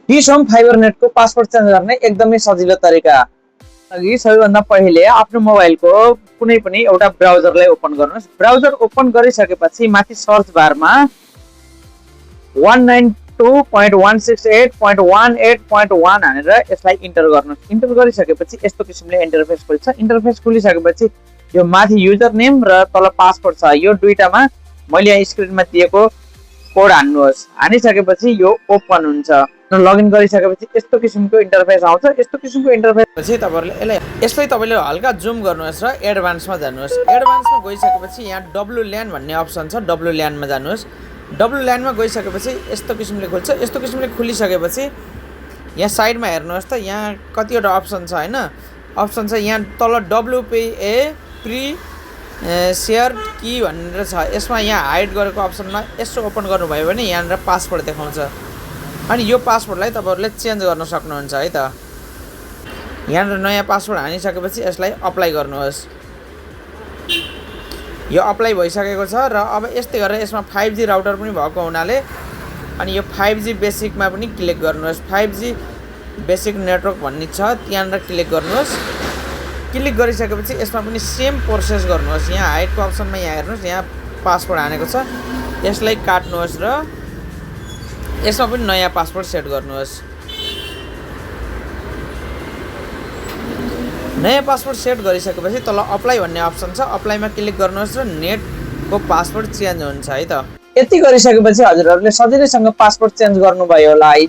Dish home fibre नेटको password change गर्ने एकदमै सजिलो तरिका। अघि सबैभन्दा पहिले आफ्नो मोबाइलको कुनै पनि एउटा ब्राउजरलाई ओपन गर्नुहोस्। ब्राउजर ओपन गरिसकेपछि माथि सर्च बारमा 192.168.18.1 हानेर यसलाई इन्टर गर्नुहोस्। इन्टर गरिसकेपछि यस्तो किसिमले इन्टरफेस खुल्छ। इन्टरफेस खुलिसकेपछि यो माथि युजर नेम र तल पासवर्ड छ, यो दुईटामा मैले यहाँ स्क्रिनमा दिएको कोड हान्नुहोस्। हानिसकेपछि यो ओपन हुन्छ। लगइन गरिसकेपछि यस्तो किसिमको इन्टरफेस आउँछ। यस्तो किसिमको इन्टरफेस पछि तपाईहरुले यसलाई तपाईले हल्का जुम गर्नुहोस् र एडभान्समा जानुहोस्। एडभान्समा गइसकेपछि यहाँ WLAN भन्ने अप्सन छ, WLAN मा जानुहोस्। WLAN मा गइसकेपछि यस्तो किसिमले खुल्छ। यस्तो किसिमले खुलिसकेपछि यहाँ साइडमा हेर्नुहोस् त, यहाँ कतिवटा अप्सन छ हैन, अप्सन छ यहाँ तल WPA प्री सेयर की भनेर छ। यसमा यहाँ हाइड गरेको अप्सनमा यसो ओपन गर्नुभयो भने यहाँनिर पासवर्ड देखाउँछ। अनि यो पासवर्डलाई तपाईहरुले चेन्ज गर्न सक्नुहुन्छ है त। यहाँनिर नयाँ पासवर्ड हानिसकेपछि यसलाई अप्लाई गर्नुहोस्। यो अप्लाई भइसकेको छ र अब यस्तै गरेर यसमा 5G राउटर पनि भएको हुनाले अनि यो 5G बेसिकमा पनि क्लिक गर्नुहोस्। 5G बेसिक नेटवर्क भन्ने छ, त्यहाँनिर क्लिक गर्नुहोस्। क्लिक गरिसकेपछि यसमा पनि सेम प्रोसेस गर्नुहोस्। यहाँ हाइडको अप्सनमा यहाँ हेर्नुहोस्, यहाँ पासवर्ड हानेको छ, यसलाई काट्नुहोस् र यसमा पनि नयाँ पासवर्ड सेट गर्नुहोस्। नयाँ पासवर्ड सेट गरिसकेपछि तल अप्लाई भन्ने अप्सन छ, अप्लाईमा क्लिक गर्नुहोस् र नेटको पासवर्ड चेन्ज हुन्छ है त। यति गरिसकेपछि हजुरहरूले सजिलैसँग पासवर्ड चेन्ज गर्नुभयो होला है।